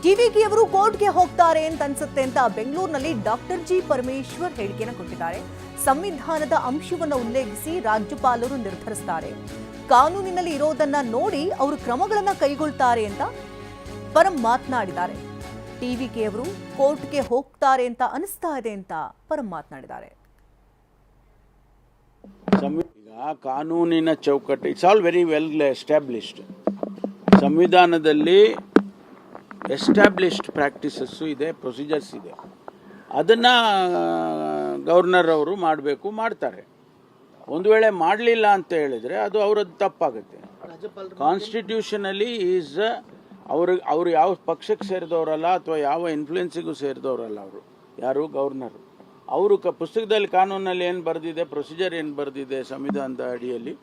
ಟಿವಿಗೆ ಅವರು ಕೋರ್ಟ್ಗೆ ಹೋಗ್ತಾರೆ ಅಂತ ಅನ್ಸುತ್ತೆ ಅಂತ ಬೆಂಗಳೂರಿನಲ್ಲಿ ಡಾಕ್ಟರ್ ಜಿ ಪರಮೇಶ್ವರ್ ಹೇಳಿಕೆಯನ್ನು ಕೊಟ್ಟಿದ್ದಾರೆ. ಸಂವಿಧಾನದ ಅಂಶವನ್ನು ಉಲ್ಲೇಖಿಸಿ ರಾಜ್ಯಪಾಲರು ನಿರ್ಧರಿಸುತ್ತಾರೆ. ಕಾನೂನಿನಲ್ಲಿ ಇರೋದನ್ನ ನೋಡಿ ಅವರು ಕ್ರಮಗಳನ್ನು ಕೈಗೊಳ್ತಾರೆ ಅಂತ ಪರಂ ಮಾತನಾಡಿದ್ದಾರೆ. ಟಿವಿಗೆ ಅವರು ಕೋರ್ಟ್ಗೆ ಹೋಗ್ತಾರೆ ಅಂತ ಅನಿಸ್ತಾ ಇದೆ ಅಂತ ಪರಂ ಮಾತನಾಡಿದ್ದಾರೆ. ಈಗ ಕಾನೂನಿನ ಚೌಕಟ್ಟು it's all very well established. ಸಂವಿಧಾನದಲ್ಲಿ ಎಸ್ಟಾಬ್ಲಿಷ್ಡ್ ಪ್ರಾಕ್ಟೀಸಸ್ಸು ಇದೆ, ಪ್ರೊಸೀಜರ್ಸ್ ಇದೆ. ಅದನ್ನು ಗವರ್ನರ್ ಅವರು ಮಾಡಬೇಕು, ಮಾಡ್ತಾರೆ. ಒಂದು ವೇಳೆ ಮಾಡಲಿಲ್ಲ ಅಂತ ಹೇಳಿದರೆ ಅದು ಅವರದ್ದು ತಪ್ಪಾಗುತ್ತೆ. ಕಾನ್ಸ್ಟಿಟ್ಯೂಷನಲ್ಲಿ ಈಸ್ ಅವರು ಯಾವ ಪಕ್ಷಕ್ಕೆ ಸೇರಿದವರಲ್ಲ ಅಥವಾ ಯಾವ ಇನ್ಫ್ಲುಯೆನ್ಸಿಗೂ ಸೇರಿದವರಲ್ಲ. ಅವರು ಯಾರು ಗವರ್ನರು. ಅವರು ಪುಸ್ತಕದಲ್ಲಿ ಕಾನೂನಲ್ಲಿ ಏನು ಬರೆದಿದೆ, ಪ್ರೊಸೀಜರ್ ಏನು ಬರೆದಿದೆ ಸಂವಿಧಾನದ ಅಡಿಯಲ್ಲಿ,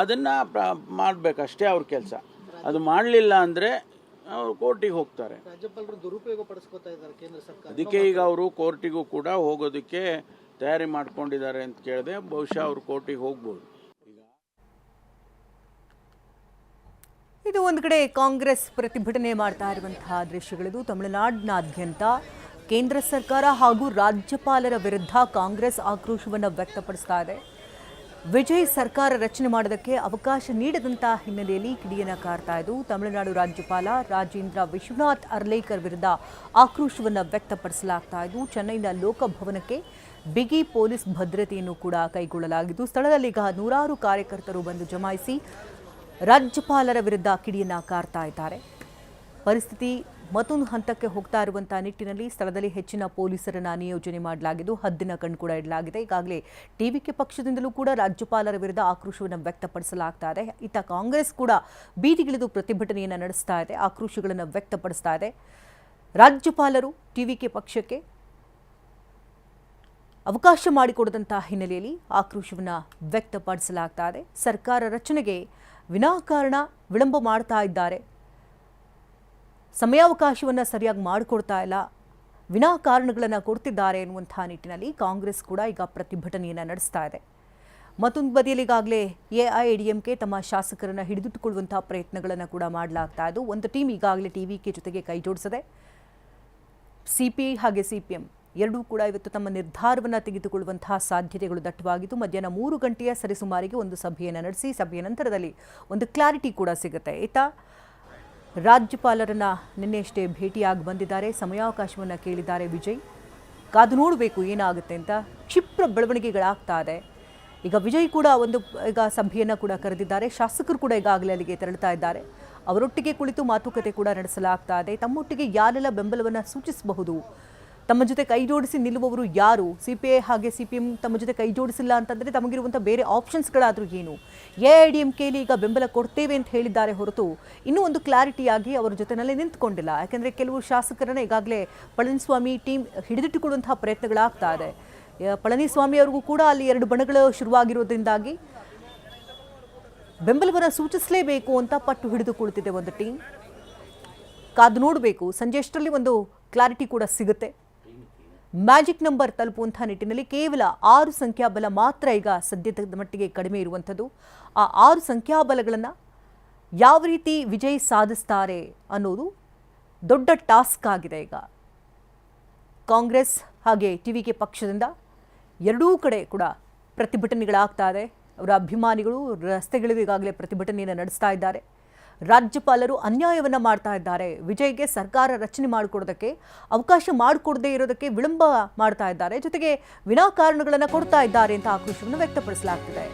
ಅದನ್ನು ಮಾಡಬೇಕಷ್ಟೇ ಅವ್ರ ಕೆಲಸ. ಅದು ಮಾಡಲಿಲ್ಲ ಅಂದರೆ ಅವರು ಕೋರ್ಟಿಗೆ ಹೋಗ್ತಾರೆ. ರಾಜ್ಯಪಾಲರು ದುರುಪಯೋಗ ಪಡಿಸ್ಕೊತಾ ಇದ್ದಾರೆ ಕೇಂದ್ರ ಸರ್ಕಾರ. ಅದಕ್ಕೆ ಈಗ ಅವರು ಕೋರ್ಟಿಗೂ ಕೂಡ ಹೋಗೋದಕ್ಕೆ ತಯಾರಿ ಮಾಡ್ಕೊಂಡಿದ್ದಾರೆ ಅಂತ ಕೇಳಿದೆ. ಬಹುಶಃ ಅವರು ಕೋರ್ಟಿಗೆ ಹೋಗ್ಬೋದು. ಇದು ಒಂದು ಕಡೆ ಕಾಂಗ್ರೆಸ್ ಪ್ರತಿಭಟನೆ ಮಾಡ್ತಾ ಇರುವಂತಹ ದೃಶ್ಯಗಳಿದು. ತಮಿಳುನಾಡಿನಾದ್ಯಂತ ಕೇಂದ್ರ ಸರ್ಕಾರ ಹಾಗೂ ರಾಜ್ಯಪಾಲರ ವಿರುದ್ಧ ಕಾಂಗ್ರೆಸ್ ಆಕ್ರೋಶವನ್ನು ವ್ಯಕ್ತಪಡಿಸ್ತಾ ಇದೆ. ವಿಜಯ್ ಸರ್ಕಾರ ರಚನೆ ಮಾಡೋದಕ್ಕೆ ಅವಕಾಶ ನೀಡದಂತಹ ಹಿನ್ನೆಲೆಯಲ್ಲಿ ಕಿಡಿಯನ್ನು ಕಾರ್ತಾ ಇದ್ದು ತಮಿಳುನಾಡು ರಾಜ್ಯಪಾಲ ರಾಜೇಂದ್ರ ವಿಶ್ವನಾಥ್ ಅರ್ಲೇಕರ್ ವಿರುದ್ಧ ಆಕ್ರೋಶವನ್ನು ವ್ಯಕ್ತಪಡಿಸಲಾಗ್ತಾ ಇದ್ದು ಚೆನ್ನೈನ ಲೋಕಭವನಕ್ಕೆ ಬಿಗಿ ಪೊಲೀಸ್ ಭದ್ರತೆಯನ್ನು ಕೂಡ ಕೈಗೊಳ್ಳಲಾಗಿದ್ದು ಸ್ಥಳದಲ್ಲಿ ಈಗ ನೂರಾರು ಕಾರ್ಯಕರ್ತರು ಬಂದು ಜಮಾಯಿಸಿ ರಾಜ್ಯಪಾಲರ ವಿರುದ್ಧ ಕಿಡಿಯನ್ನು ಕಾರ್ತಾ ಇದ್ದಾರೆ. ಪರಿಸ್ಥಿತಿ ಮತ್ತೊಂದು ಹಂತಕ್ಕೆ ಹೋಗ್ತಾ ಇರುವಂತಹ ನಿಟ್ಟಿನಲ್ಲಿ ಸ್ಥಳದಲ್ಲಿ ಹೆಚ್ಚಿನ ಪೊಲೀಸರನ್ನ ನಿಯೋಜನೆ ಮಾಡಲಾಗಿದ್ದು ಹದ್ದಿನ ಕಣ್ಣು ಕೂಡ ಇಡಲಾಗಿದೆ. ಈಗಾಗಲೇ ಟಿವಿಕೆ ಪಕ್ಷದಿಂದಲೂ ಕೂಡ ರಾಜ್ಯಪಾಲರ ವಿರುದ್ಧ ಆಕ್ರೋಶವನ್ನು ವ್ಯಕ್ತಪಡಿಸಲಾಗ್ತಾ ಇದೆ. ಇತ್ತ ಕಾಂಗ್ರೆಸ್ ಕೂಡ ಬೀದಿಗಿಳಿದು ಪ್ರತಿಭಟನೆಯನ್ನು ನಡೆಸ್ತಾ ಇದೆ, ಆಕ್ರೋಶಗಳನ್ನು ವ್ಯಕ್ತಪಡಿಸ್ತಾ ಇದೆ. ರಾಜ್ಯಪಾಲರು ಟಿವಿಕೆ ಪಕ್ಷಕ್ಕೆ ಅವಕಾಶ ಮಾಡಿಕೊಡದಂತಹ ಹಿನ್ನೆಲೆಯಲ್ಲಿ ಆಕ್ರೋಶವನ್ನು ವ್ಯಕ್ತಪಡಿಸಲಾಗ್ತಾ ಇದೆ. ಸರ್ಕಾರ ರಚನೆಗೆ ವಿನಾಕಾರಣ ವಿಳಂಬ ಮಾಡ್ತಾ ಇದ್ದಾರೆ, ಸಮಯಾವಕಾಶವನ್ನು ಸರಿಯಾಗಿ ಮಾಡಿಕೊಡ್ತಾ ಇಲ್ಲ, ವಿನಾಕಾರಣಗಳನ್ನು ಕೊಡ್ತಿದ್ದಾರೆ ಎನ್ನುವಂಥ ನಿಟ್ಟಿನಲ್ಲಿ ಕಾಂಗ್ರೆಸ್ ಕೂಡ ಈಗ ಪ್ರತಿಭಟನೆಯನ್ನು ನಡೆಸ್ತಾ ಇದೆ. ಮತ್ತೊಂದು ಬದಿಯಲ್ಲಿ ಈಗಾಗಲೇ ಎಐಎಡಿಎಂಕೆ ತಮ್ಮ ಶಾಸಕರನ್ನು ಹಿಡಿದಿಟ್ಟುಕೊಳ್ಳುವಂತಹ ಪ್ರಯತ್ನಗಳನ್ನು ಕೂಡ ಮಾಡಲಾಗ್ತಾ ಇದ್ದು ಒಂದು ಟೀಮ್ ಈಗಾಗಲೇ ಟಿವಿಕೆ ಜೊತೆಗೆ ಕೈ ಜೋಡಿಸಿದೆ. ಸಿಪಿಐ ಹಾಗೆ ಸಿಪಿಎಂ ಎರಡೂ ಕೂಡ ಇವತ್ತು ತಮ್ಮ ನಿರ್ಧಾರವನ್ನು ತೆಗೆದುಕೊಳ್ಳುವಂತಹ ಸಾಧ್ಯತೆಗಳು ದಟ್ಟವಾಗಿದ್ದು ಮಧ್ಯಾಹ್ನ 3 ಗಂಟೆಯ ಸರಿಸುಮಾರಿಗೆ ಒಂದು ಸಭೆಯನ್ನು ನಡೆಸಿ ಸಭೆಯ ನಂತರದಲ್ಲಿ ಒಂದು ಕ್ಲಾರಿಟಿ ಕೂಡ ಸಿಗುತ್ತೆ. ಇತ್ತ ರಾಜ್ಯಪಾಲರನ್ನ ನಿನ್ನೆಯಷ್ಟೇ ಭೇಟಿಯಾಗಿ ಬಂದಿದ್ದಾರೆ, ಸಮಯಾವಕಾಶವನ್ನು ಕೇಳಿದ್ದಾರೆ ವಿಜಯ್. ಕಾದು ನೋಡಬೇಕು ಏನಾಗುತ್ತೆ ಅಂತ. ಕ್ಷಿಪ್ರ ಬೆಳವಣಿಗೆಗಳಾಗ್ತಾ ಇದೆ. ಈಗ ವಿಜಯ್ ಕೂಡ ಈಗ ಸಭೆಯನ್ನು ಕೂಡ ಕರೆದಿದ್ದಾರೆ. ಶಾಸಕರು ಕೂಡ ಈಗಾಗಲೇ ಅಲ್ಲಿಗೆ ತೆರಳುತ್ತಾ ಇದ್ದಾರೆ. ಅವರೊಟ್ಟಿಗೆ ಕುಳಿತು ಮಾತುಕತೆ ಕೂಡ ನಡೆಸಲಾಗ್ತಾ ಇದೆ. ತಮ್ಮೊಟ್ಟಿಗೆ ಯಾರೆಲ್ಲ ಬೆಂಬಲವನ್ನು ಸೂಚಿಸಬಹುದು, ತಮ್ಮ ಜೊತೆ ಕೈ ಜೋಡಿಸಿ ನಿಲ್ಲುವವರು ಯಾರು, ಸಿಪಿಐ ಹಾಗೆ ಸಿಪಿಎಂ ತಮ್ಮ ಜೊತೆ ಕೈ ಜೋಡಿಸಿಲ್ಲ ಅಂತಂದರೆ ತಮಗಿರುವಂಥ ಬೇರೆ ಆಪ್ಷನ್ಸ್ಗಳಾದರೂ ಏನು, ಎಐಎಡಿಎಂಕೆಯಲ್ಲಿ ಈಗ ಬೆಂಬಲ ಕೊಡ್ತೇವೆ ಅಂತ ಹೇಳಿದ್ದಾರೆ ಹೊರತು ಇನ್ನೂ ಒಂದು ಕ್ಲಾರಿಟಿಯಾಗಿ ಅವರ ಜೊತೆನಲ್ಲಿ ನಿಂತ್ಕೊಂಡಿಲ್ಲ. ಯಾಕೆಂದರೆ ಕೆಲವು ಶಾಸಕರನ್ನ ಈಗಾಗಲೇ ಪಳನಿಸ್ವಾಮಿ ಟೀಮ್ ಹಿಡಿದಿಟ್ಟುಕೊಳ್ಳುವಂತಹ ಪ್ರಯತ್ನಗಳಾಗ್ತಾ ಇದೆ. ಪಳನಿಸ್ವಾಮಿ ಅವ್ರಿಗೂ ಕೂಡ ಅಲ್ಲಿ 2 ಬಣಗಳು ಶುರುವಾಗಿರೋದ್ರಿಂದಾಗಿ ಬೆಂಬಲವನ್ನು ಸೂಚಿಸಲೇಬೇಕು ಅಂತ ಪಟ್ಟು ಹಿಡಿದುಕೊಳ್ತಿದೆ ಒಂದು ಟೀಮ್. ಕಾದು ನೋಡಬೇಕು, ಸಂಜೆ ಅಷ್ಟರಲ್ಲಿ ಒಂದು ಕ್ಲಾರಿಟಿ ಕೂಡ ಸಿಗುತ್ತೆ. ಮ್ಯಾಜಿಕ್ ನಂಬರ್ ತಲುಪುವಂತಹ ನಿಟ್ಟಿನಲ್ಲಿ ಕೇವಲ 6 ಸಂಖ್ಯಾಬಲ ಮಾತ್ರ ಈಗ ಸದ್ಯದ ಮಟ್ಟಿಗೆ ಕಡಿಮೆ ಇರುವಂಥದ್ದು. ಆ 6 ಸಂಖ್ಯಾಬಲಗಳನ್ನು ಯಾವ ರೀತಿ ವಿಜಯ್ ಸಾಧಿಸ್ತಾರೆ ಅನ್ನೋದು ದೊಡ್ಡ ಟಾಸ್ಕ್ ಆಗಿದೆ. ಈಗ ಕಾಂಗ್ರೆಸ್ ಹಾಗೆ ಟಿವಿಕೆ ಪಕ್ಷದಿಂದ ಎರಡೂ ಕಡೆ ಕೂಡ ಪ್ರತಿಭಟನೆಗಳಾಗ್ತಾ ಇದೆ. ಅವರ ಅಭಿಮಾನಿಗಳು ರಸ್ತೆಗಳಿಗೆ ಈಗಾಗಲೇ ಪ್ರತಿಭಟನೆಯನ್ನು ನಡೆಸ್ತಾ ಇದ್ದಾರೆ. ರಾಜ್ಯಪಾಲರು ಅನ್ಯಾಯವನ್ನು ಮಾಡ್ತಾ ಇದ್ದಾರೆ, ವಿಜಯ್ಗೆ ಸರ್ಕಾರ ರಚನೆ ಮಾಡಿಕೊಡೋದಕ್ಕೆ ಅವಕಾಶ ಮಾಡಿಕೊಡದೇ ಇರೋದಕ್ಕೆ ವಿಳಂಬ ಮಾಡ್ತಾ ಇದ್ದಾರೆ, ಜೊತೆಗೆ ವಿನಾಕಾರಣಗಳನ್ನು ಕೊಡ್ತಾ ಇದ್ದಾರೆ ಅಂತ ಆಕ್ರೋಶವನ್ನು ವ್ಯಕ್ತಪಡಿಸಲಾಗ್ತಿದೆ.